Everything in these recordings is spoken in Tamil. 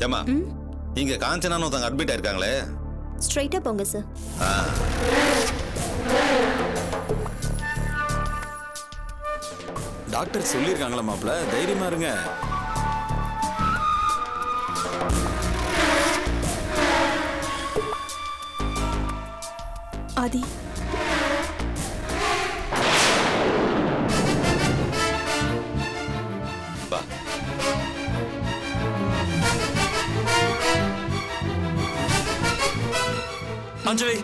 ஏமா இங்க காஞ்சனான்னு ஒருத்தங்க அட்மிட் ஆயிருக்காங்களே. ஸ்ட்ரைட்டா போங்க சார். டாக்டர் சொல்லியிருக்காங்களா மாப்ள? தைரியமா இருங்க. ஆதி, வா. அஞ்சலி,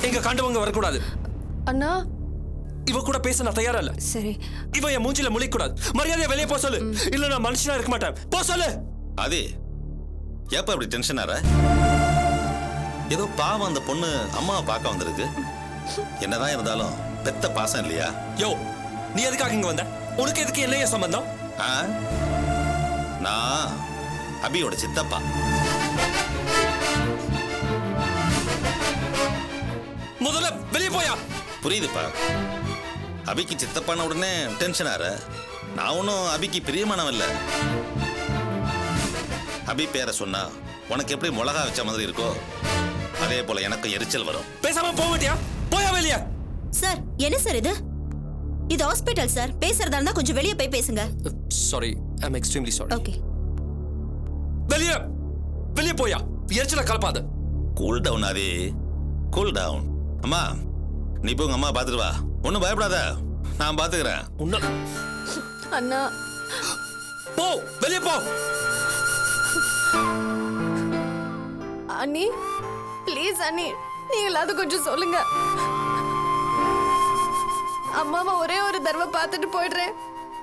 எங்க கண்டவங்க வரக்கூடாது. அண்ணா, இவ கூட பேச நான் தயாரா இல்ல. சரி. இவ என் மூஞ்சில முழிக்க கூடாது. மரியாதையா வெளியே போ சொல்லு. இல்ல நான் மனுஷனா இருக்க மாட்டேன். போ சொல்லு. அதே ஏப்ப அப்படி டென்ஷன் ஆற? ஏதோ பாவம் அந்த பொண்ணு அம்மாவை பார்க்க வந்திருக்கு. என்னதான் இருந்தாலும் பெத்த பாசம் இல்லையா? யோ, நீ எதுக்காக இங்க வந்த? உனக்கு எதுக்கு என்னைய சம்பந்தம்? நான் அபியோட சித்தப்பா. முதல்ல வெளியே போயா. புரியுதுப்பா. அபிக்கு சித்தப்பான உடனே டென்ஷன் ஆற. நான் ஒன்னும் அபிக்கு பிரியமானவன் இல்ல. அபி பேரை சொன்னா உனக்கு எப்படி மிளகா வச்ச மாதிரி இருக்கோ அதே போல எனக்கு எரிச்சல் வரும். பேசாம போக மாட்டியா? போயா வெளியே. சார் என்ன சார் இது? இது ஹாஸ்பிட்டல் சார். பேசுறதா இருந்தா கொஞ்சம் வெளியே போய் பேசுங்க. Sorry, I am extremely sorry. Okay. வெளியே வெளியே போயா. எரிச்சல கலப்பாத. Cool down Aadhi, cool down. அம்மா நீ போய் உங்க அம்மா பாத்துட்டு வா. ஒன்னும் பயப்படாத, நான் பாத்துக்கிறேன். அண்ணா போ, வெளியே போ. அண்ணி ப்ளீஸ் அண்ணி, நீங்களாவது கொஞ்சம் சொல்லுங்க. அம்மாவை ஒரே ஒரு தடவை பார்த்துட்டு போயிடுறேன்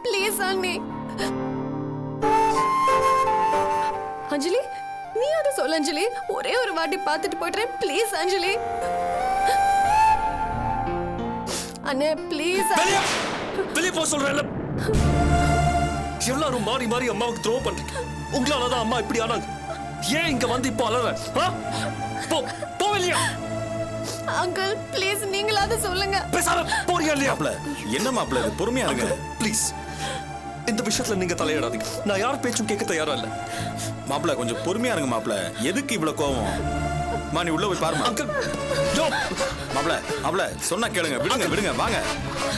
ப்ளீஸ் அண்ணி. அஞ்சலி, நீ அதை சொல்ல அஞ்சலி. ஒரே ஒரு வாட்டி பார்த்துட்டு போயிடுறேன் ப்ளீஸ் அஞ்சலி. அண்ணே ப்ளீஸ். வெளியே போ சொல்றேன். எல்லாரும் மாறி மாறி அம்மாவுக்கு த்ரோ பண்றீங்க. உங்களாலதான் அம்மா இப்படி ஆனாங்க. ஏன் இங்க வந்து இப்போ அலற? போ போ வெளியே. அங்கிள் ப்ளீஸ் நீங்களாவது சொல்லுங்க. பேசாம போறியா இல்லையா? மாப்ள என்ன மாப்ள இது? பொறுமையா இருங்க ப்ளீஸ். இந்த விஷயத்துல நீங்க தலையிடாதீங்க. நான் யார் பேச்சும் கேட்க தயாரா இல்ல. மாப்ள கொஞ்சம் பொறுமையா இருங்க மாப்ள. எதுக்கு இவ்வளவு கோவம்? மா நீ உள்ள போய் பாருமா. Uncle Joe. மாப்ள மாப்ள சொன்னா கேளுங்க. விடுங்க விடுங்க, வாங்க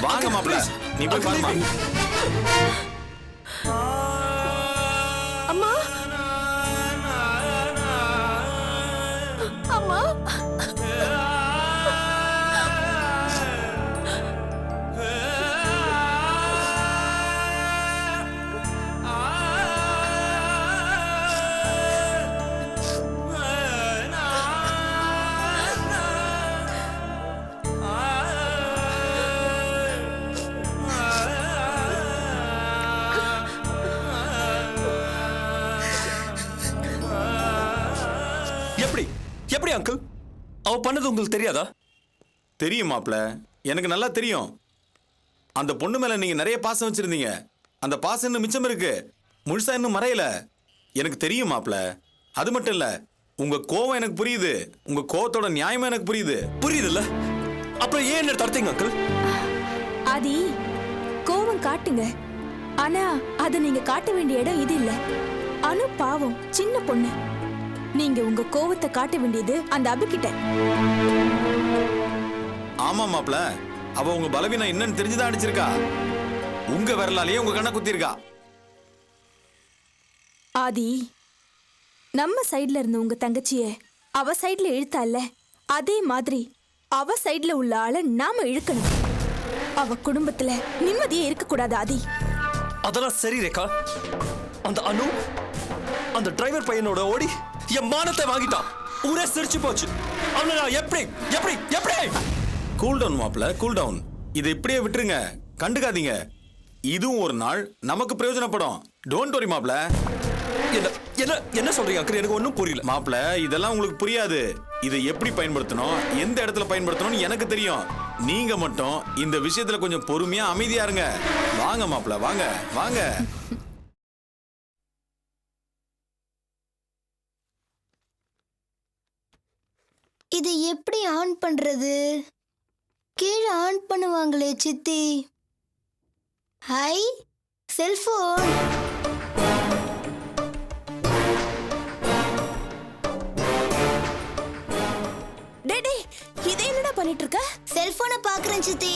வாங்க மாப்ள. நீ போய் பாருமா. அம்மா அம்மா எப்படி எப்படி அங்கிள்? அவ பண்ணது உங்களுக்கு தெரியாதா? தெரியும் மாப்ள, எனக்கு நல்லா தெரியும். அந்த பொண்ணு மேல நீங்க நிறைய பாசம் வச்சிருந்தீங்க. அந்த பாசம் இன்னும் மிச்சம் இருக்கு. முழுசா இன்னும் மறையல. எனக்கு தெரியும் மாப்ள. அது மட்டும் இல்ல, உங்க கோவம் எனக்கு புரியுது. உங்க கோவத்தோட நியாயமா எனக்கு புரியுது. புரியுதுல்ல? அப்புறம் ஏன் என்ன தடுத்தீங்க அங்கிள்? ஆதி, கோவம் காட்டுங்க. ஆனா அது நீங்க காட்ட வேண்டிய இடம் இது இல்ல. அனு பாவம், சின்ன பொண்ணு. நீங்க உங்க கோவத்தை காட்ட வேண்டியது அந்த அபிகிட்ட. ஆமா மாப்ள, அவ உங்க பலவீனம் என்னன்னு தெரிஞ்சுதான் அடிச்சிருக்கா. உங்க விரலாலேயே உங்க கண்ணை குத்திருக்கா. ஆதி, நம்ம சைடுல இருந்த உங்க தங்கச்சிய அவ சைடுல இழுத்தால, அதே மாதிரி அவ சைடுல உள்ள ஆளை நாம இழுக்கணும். அவ குடும்பத்துல நிம்மதியே இருக்க கூடாது ஆதி. அதெல்லாம் சரி ரேகா. அந்த அனு அந்த டிரைவர் பையனோட ஓடி என் மானத்தை வாங்கிட்டான். ஊரே சிரிச்சு போச்சு. அவனை நான் எப்படி எப்படி எப்படி? கூல் டவுன் மாப்ள, கூல் டவுன். இதை இப்படியே விட்டுருங்க, கண்டுக்காதீங்க. இதுவும் ஒரு நாள் நமக்கு பிரயோஜனப்படும். டோன்ட் வரி மாப்ள. என்ன என்ன என்ன சொல்றீங்க அங்கிள்? எனக்கு ஒன்றும் புரியல. மாப்ள இதெல்லாம் உங்களுக்கு புரியாது. இதை எப்படி பயன்படுத்தணும், எந்த இடத்துல பயன்படுத்தணும்னு எனக்கு தெரியும். நீங்க மட்டும் இந்த விஷயத்துல கொஞ்சம் பொறுமையா அமைதியா இருங்க. வாங்க மாப்ள, வாங்க வாங்க. இதை எப்படி ஆன் பண்றது? கீழே ஆன் பண்ணுவாங்களே சித்தி. High, cellphone. பண்ணிட்டு இருக்க? செல்போனை பாக்குறேன் சித்தி.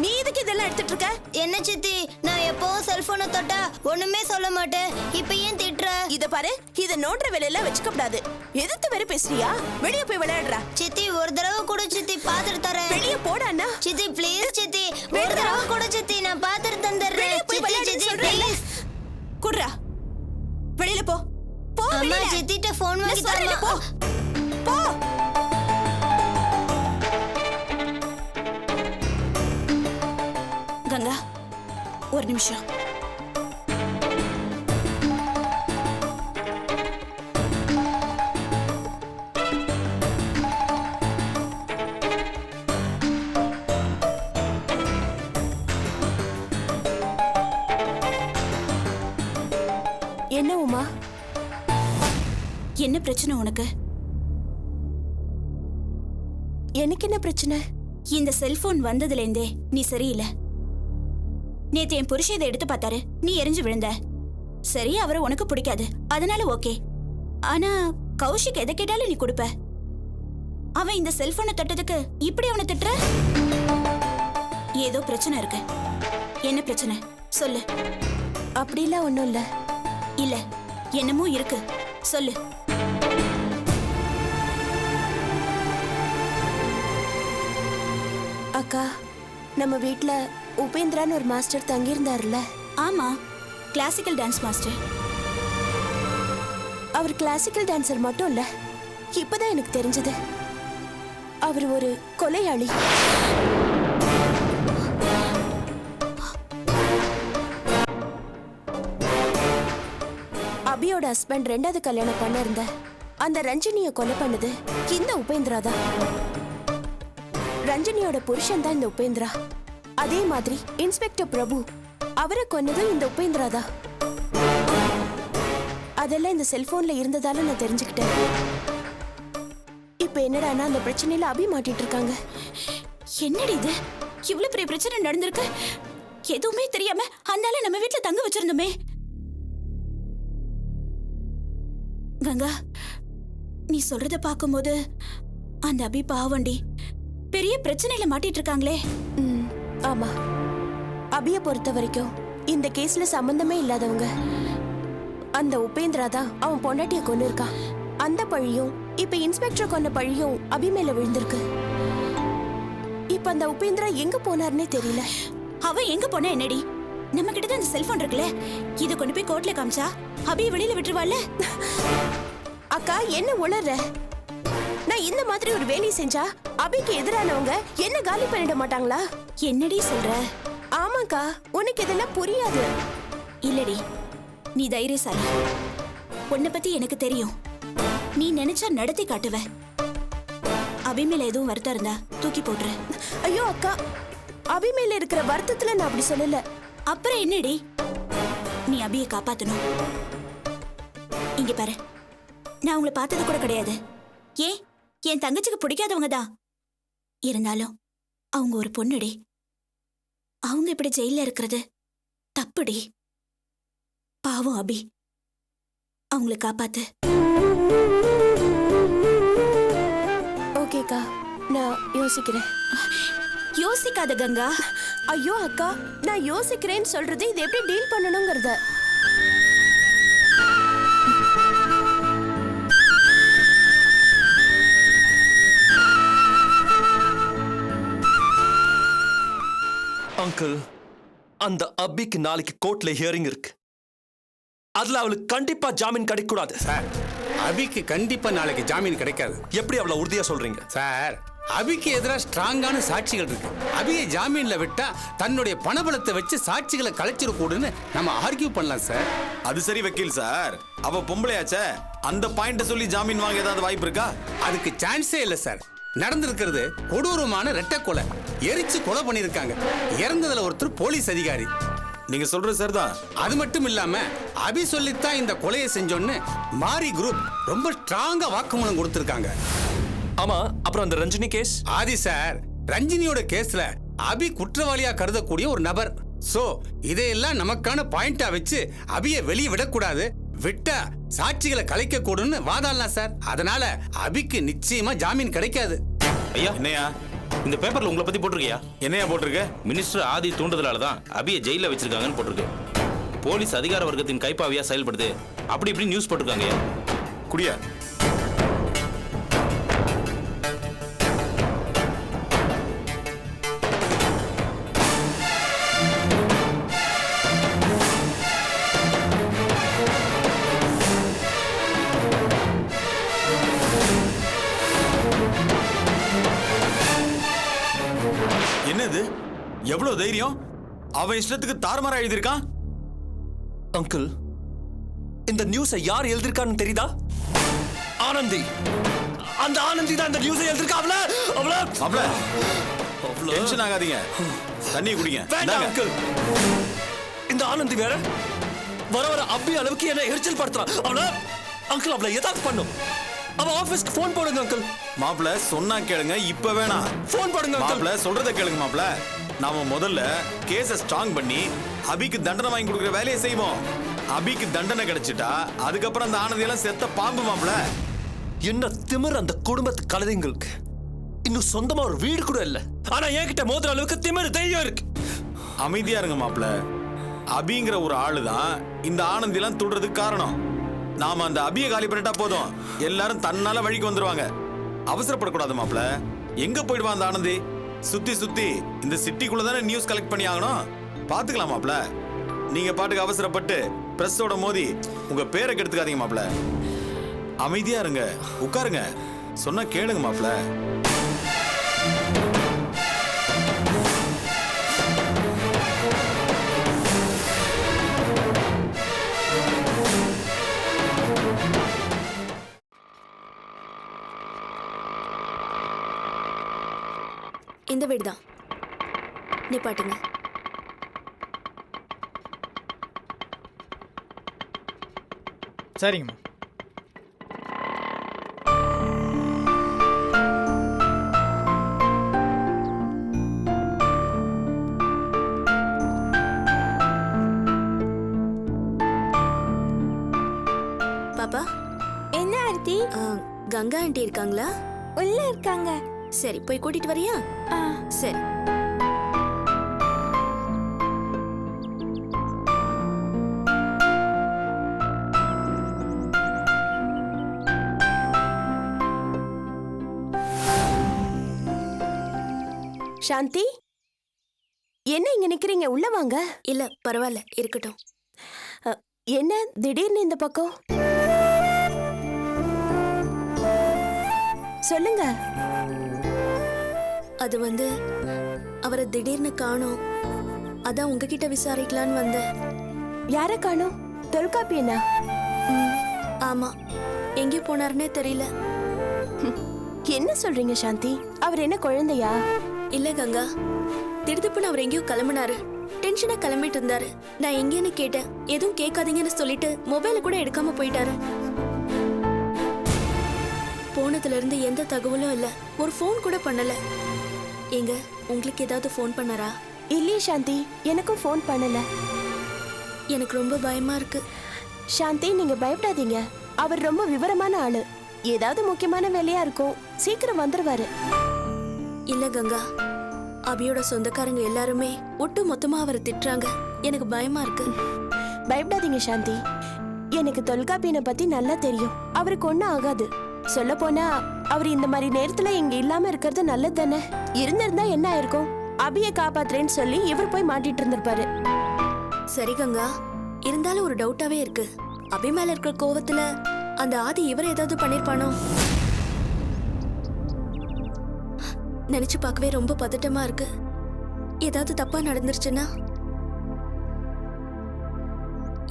நீ எதுக்கு இதெல்லாம் எடுத்துட்டு இருக்க? என்ன சித்தி, நான் எப்பவும் செல்போனை தொட்டா ஒண்ணுமே சொல்ல மாட்டேன். இப்ப ஏன் திட்டுற? இத பாரு, இத நோண்டுற வேலையெல்லாம் வச்சுக்க கூடாது. எதிர்த்து வேற பேசுறியா? வெளிய போய் விளையாடுறா. சித்தி ஒரு தடவை கூட சித்தி பாத்துட்டு தரேன். வெளிய போடா அண்ணா. சித்தி ப்ளீஸ் சித்தி, ஒரு தடவை கூட சித்தி நான் பாத்துட்டு தந்துடுறேன். வெளிய போய் சித்தி விளையாடு சித்தி சொல்றேன்ல. ப்ளீஸ். குடுறா. வெளியில போ. போ அம்மா வெளியில. சித்திட்ட போன் வாங்கி நான் சொல்றேன்ல, தரமா? போ. போ. கங்கா, ஒரு நிமிஷம். என்ன உமா? என்ன பிரச்சனை உனக்கு? எனக்கு என்ன பிரச்சனை? இந்த செல்போன் வந்ததுலேருந்தே நீ சரியில்லை. நேத்து என் புருஷன் இதை எடுத்து பார்த்தாரு, நீ எரிஞ்சு விழுந்த. சரி, அவரை உனக்கு பிடிக்காது, அதனால ஓகே. ஆனா கௌஷிக் எதை கேட்டாலும் நீ கொடுப்ப. அவன் இந்த செல்போனை தட்டதுக்கு இப்படி அவனை திட்டுற? ஏதோ பிரச்சனை இருக்கு. என்ன பிரச்சனை சொல்லு. அப்படிலாம் ஒண்ணும் இல்ல. இல்ல, என்னமோ இருக்கு, சொல்லு. அக்கா, நம்ம வீட்ல உபேந்திரான்னு ஒரு மாஸ்டர் தங்கியிருந்தாருல்ல? ஆமா, கிளாசிக்கல் டான்ஸ் மாஸ்டர். அவர் கிளாசிக்கல் டான்சர் மட்டும் இல்ல, இப்பதான் எனக்கு தெரிஞ்சது அவர் ஒரு கொலையாளி. அபியோட ஹஸ்பண்ட் ரெண்டாவது கல்யாணம் பண்ண இருந்த அந்த ரஞ்சினிய கொலை பண்ணது இந்த உபேந்திரா தான். ரஞ்சினியோட புருஷன் தான் இந்த உபேந்திரா. அதே மாதிரி இன்ஸ்பெக்டர் பிரபு, அவரை கொன்னதும் இந்த உபேந்திரா தான். அதெல்லாம் இந்த செல்போன்ல இருந்ததால நான் தெரிஞ்சுக்கிட்டேன். இப்ப என்னடானா அந்த பிரச்சனையில அபி மாட்டிட்டு இருக்காங்க. என்னடி இது, இவ்வளவு பெரிய பிரச்சனை நடந்திருக்கு, எதுவுமே தெரியாம அதனால நம்ம வீட்டுல தங்க வச்சிருந்தோமே. கங்கா, நீ சொல்றத பாக்கும்போது அந்த அபி பாவண்டி பெரிய பிரச்சனையில மாட்டிட்டு இருக்காங்களே. ஆமா, அபிய பொறுத்த வரைக்கும் இந்த கேஸ்ல சம்பந்தமே இல்லாதவங்க. அந்த உபேந்திரா தான் அவன் பொண்டாட்டிய கொண்டு இருக்கான். அந்த பழியும் இப்ப இன்ஸ்பெக்டர் கொன்ன பழியும் அபி மேல விழுந்திருக்கு. இப்ப அந்த உபேந்திரா எங்க போனார்னே தெரியல. அவன் எங்க போனா என்னடி, நம்ம கிட்ட தான் அந்த செல்போன் இருக்குல்ல, இத கொண்டு போய் கோர்ட்ல காமிச்சா அபிய வெளியில விட்டுருவாள்ல. அக்கா, என்ன உளற? நான் இந்த மாதிரி ஒரு வேலையை செஞ்சா அபிக்கு எதிரானவங்க என்ன காலி பண்ணிட மாட்டாங்களா? என்னடி சொல்ற? ஆமாக்கா, உனக்கு இதெல்லாம் புரியாது. இல்லடி, நீ தைரியசாலி. உன்னை பத்தி எனக்கு தெரியும். நீ நினைச்சா நடத்தி காட்டுவ. அபி மேல எதுவும் வருத்தம் இருந்தா தூக்கி போட்டுற. ஐயோ அக்கா, அபி மேல இருக்கிற வருத்தத்துல நான் அப்படி சொல்லல. அப்புறம் என்னடி, நீ அபியை காப்பாத்தணும். இங்க பாரு, நான் உங்களை பார்த்தது கூட கிடையாது. ஏன், என் தங்கச்சிக்கு பிடிக்காதவங்க தான். இருந்தாலும் அவங்க ஒரு பொண்ணுடி. அவங்க இப்படி ஜெயில இருக்கிறது தப்புடி. பாவம் அபி, அவங்களை காப்பாத்து. ஓகேக்கா, நான் யோசிக்கிறேன். யோசிக்காத கங்கா. ஐயோ அக்கா, நான் யோசிக்கிறேன்னு சொல்றது இது எப்படி டீல் பண்ணணுங்கிறத. அங்கிள், அந்த அபிக்கு நாளைக்கு கோர்ட்ல ஹியரிங் இருக்கு. அதுல அவளுக்கு கண்டிப்பா ஜாமீன் கிடைக்க கூடாது. சார், அபிக்கு கண்டிப்பா நாளைக்கு ஜாமீன் கிடைக்காது. எப்படி அவ்வளவு உறுதியா சொல்றீங்க? சார், அபிக்கு எதிராக ஸ்ட்ராங்கான சாட்சிகள் இருக்கு. அபியை ஜாமீன்ல விட்டா தன்னுடைய பணபலத்தை வச்சு சாட்சிகளை கலைச்சிடக்கூடுன்னு நம்ம ஆர்கியூ பண்ணலாம் சார். அது சரி வக்கீல் சார், அவ பொம்பளையாச்சே, அந்த பாயிண்ட சொல்லி ஜாமீன் வாங்க ஏதாவது வாய்ப்பு இருக்கா? அதுக்கு சான்ஸே இல்லை சார். நடந்திருக்கிறது கொடூரமான ரெட்டை கொலை. எரிச்சு கொலை பண்ணிருக்காங்க. இறந்ததுல ஒருத்தர் போலீஸ் அதிகாரி. நீங்க சொல்றது சரிதான். அது மட்டும் இல்லாம அபி சொல்லித்தான் இந்த கொலையை செஞ்சோன்னு மாரி குரூப் ரொம்ப ஸ்ட்ராங்கா வாக்குமூலம் கொடுத்திருக்காங்க. ஆமா, அப்புறம் அந்த ரஞ்சினி கேஸ்? ஆதி சார், ரஞ்சினியோட கேஸ்ல அபி குற்றவாளியா கருதக்கூடிய ஒரு நபர். சோ இதையெல்லாம் நமக்கான பாயிண்டா வச்சு அபியை வெளியே விடக்கூடாது, விட்டா சாட்சிகளை கலைக்க கூடுன்னு வாதாடலாம் சார். அதனால அபிக்கு நிச்சயமா ஜாமீன் கிடைக்காது. ஐயா, என்னையா இந்த பேப்பர்ல உங்களை பத்தி போட்டிருக்கியா? என்னையா போட்டிருக்க? மினிஸ்டர் ஆதி தூண்டுதலால தான் அபியை ஜெயில வச்சிருக்காங்கன்னு போட்டிருக்கு. போலீஸ் அதிகார வர்க்கத்தின் கைப்பாவியா செயல்படுது அப்படி இப்படி நியூஸ் போட்டிருக்காங்க. குடியா. என்னது? எவ்வளவு தைரியம்? அவன் இஷ்டத்துக்கு தாறுமாறா எழுதியிருக்கான். அங்கிள், இந்த நியூஸை யார் எழுதிருக்கான்னு தெரியுதா? ஆனந்தி. அந்த ஆனந்தி தான் இந்த நியூஸை எழுதிருக்கா. அவள டென்ஷன் ஆகாதீங்க, தண்ணி குடிங்க. வேண்டாம் அங்கிள், இந்த ஆனந்தி வேற வர வர அபி அளவுக்கு என்ன எரிச்சல் படுத்துறான். அங்கிள் அவளை ஏதாவது பண்ணும். அவ ஆபீஸ்க்கு போன் போடுங்க அங்கிள். மாப்ள சொன்னா கேளுங்க, இப்ப வேணாம். போன் போடுங்க மாப்ள, சொல்றத கேளுங்க மாப்ள. நாம முதல்ல கேஸ ஸ்ட்ராங் பண்ணி அபிக்கு தண்டனை வாங்கி கொடுக்குற வேலையை செய்வோம். அபிக்கு தண்டனை கிடைச்சிட்டா அதுக்கப்புறம் அந்த ஆனந்தியெல்லாம் செத்த பாம்பு மாப்ள. என்ன திமிர் அந்த குடும்பத்து கழுதைங்களுக்கு. இன்னும் சொந்தமா ஒரு வீடு கூட இல்ல, ஆனா என்கிட்ட மோதுற அளவுக்கு திமிர் தைரியம் இருக்கு. அமைதியா இருங்க மாப்ள. அபிங்கிற ஒரு ஆளுதான் இந்த ஆனந்தியெல்லாம் துடுறதுக்கு காரணம். நாம அந்த அபியை காலி பண்ணிட்டா போதும், எல்லாரும் தன்னால வழிக்கு வந்துருவாங்க. அவசரப்படக்கூடாது மாப்ள. எங்க போயிடுவான் அந்த ஆனந்தி? சுத்தி சுத்தி இந்த சிட்டிக்குள்ள தானே நியூஸ் கலெக்ட் பண்ணி ஆகணும். பாத்துக்கலாம் மாப்ள. நீங்க பாட்டுக்கு அவசரப்பட்டு பிரஸோட மோதி உங்க பேரை கெடுத்துக்காதீங்க மாப்ள. அமைதியா இருங்க, உட்காருங்க, சொன்னா கேளுங்க மாப்ள. இந்த வீடு தான். நீ பாட்டுங்க. சரிங்கம்மா. பாப்பா, என்ன ஆர்த்தி? கங்கா ஆண்டி இருக்காங்களா? உள்ள இருக்காங்க. சரி, போய் கூட்டிட்டு வரியா? சரி. சாந்தி, என்ன இங்க நிக்கிறீங்க? உள்ள வாங்க. இல்ல பரவாயில்ல, இருக்கட்டும். என்ன திடீர்னு இந்த பக்கம்? சொல்லுங்க. அது வந்து அவரை திடீர்னு காணோம், அதான் உங்ககிட்ட விசாரிக்கலான்னு வந்தேன். யார காணோம்? தொல்காப்பியனா? ஆமா, எங்கே போனாருன்னே தெரியல. என்ன சொல்றீங்க சாந்தி? அவர் என்ன குழந்தையா? இல்ல கங்கா, திடுதிப்புன்னு அவர் எங்கேயோ கிளம்பினாரு. டென்ஷனா கிளம்பிட்டு இருந்தாரு. நான் எங்கேன்னு கேட்டேன். எதுவும் கேட்காதீங்கன்னு சொல்லிட்டு மொபைல கூட எடுக்காம போயிட்டாரு. போனதுல இருந்து எந்த தகவலும் இல்ல, ஒரு ஃபோன் கூட பண்ணல. எங்க உங்களுக்கு ஏதாவது ஃபோன் பண்ணாரா? இல்லையே சாந்தி, எனக்கும் ஃபோன் பண்ணல. எனக்கு ரொம்ப பயமா இருக்கு. சாந்தி, நீங்க பயப்படாதீங்க. அவர் ரொம்ப விவரமான ஆளு. ஏதாவது முக்கியமான வேலையா இருக்கும், சீக்கிரம் வந்துருவாரு. இல்ல கங்கா, அபியோட சொந்தக்காரங்க எல்லாருமே ஒட்டு மொத்தமா அவரை திட்டுறாங்க. எனக்கு பயமா இருக்கு. பயப்படாதீங்க சாந்தி, எனக்கு தொல்காப்பியனை பத்தி நல்லா தெரியும். அவருக்கு ஒன்னும் ஆகாது. சொல்ல போனா அவர் இந்த மாதிரி நேரத்துல இங்க இல்லாம இருக்கிறது நல்லது தானே. இருந்திருந்தா என்ன ஆயிருக்கும்? அபியை காப்பாத்துறேன்னு சொல்லி இவர் போய் மாட்டிட்டு இருந்திருப்பாரு. சரி கங்கா, இருந்தாலும் ஒரு டவுட்டாவே இருக்கு. அபி மேல இருக்கிற கோவத்துல அந்த ஆதி இவர் ஏதாவது பண்ணிருப்பானோ? நினைச்சு பார்க்கவே ரொம்ப பதட்டமா இருக்கு. ஏதாவது தப்பா நடந்துருச்சுன்னா?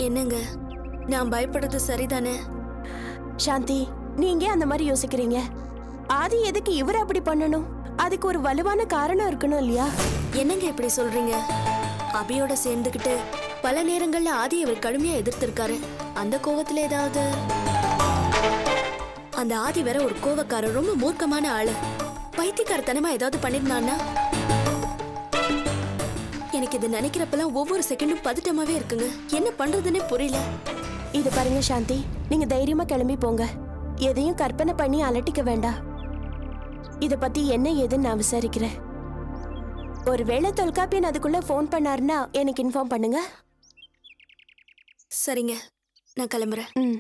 என்னங்க, நான் பயப்படுறது சரிதானே? சாந்தி, நீங்க அந்த மாதிரி யோசிக்கிறீங்க. ஆதி எதுக்கு இவர் அப்படி பண்ணணும்? அதுக்கு ஒரு வலுவான காரணம் இருக்கணும் இல்லையா? என்னங்க இப்படி சொல்றீங்க? அபியோட சேர்ந்துகிட்டு பல நேரங்கள்ல ஆதி அவர் கடுமையா எதிர்த்திருக்காரு. அந்த கோவத்துல ஏதாவது? அந்த ஆதி வேற ஒரு கோவக்காரர், ரொம்ப மூர்க்கமான ஆளு. பைத்தியக்காரத்தனமா ஏதாவது பண்ணிருந்தான்னா? எனக்கு இது நினைக்கிறப்பெல்லாம் ஒவ்வொரு செகண்டும் பதட்டமாவே இருக்குங்க. என்ன பண்றதுன்னே புரியல. இது பாருங்க சாந்தி, நீங்க தைரியமா கிளம்பி போங்க. எதையும் கற்பனை பண்ணி அலட்டிக்க வேண்டாம். இத பத்தி என்ன ஏதுன்னு நான் விசாரிக்கிறேன். ஒருவேளை தொல்காப்பியன் அதுக்குள்ள ஃபோன் பண்ணாருன்னா எனக்கு இன்ஃபார்ம் பண்ணுங்க. சரிங்க, நான் கிளம்புறேன். ம்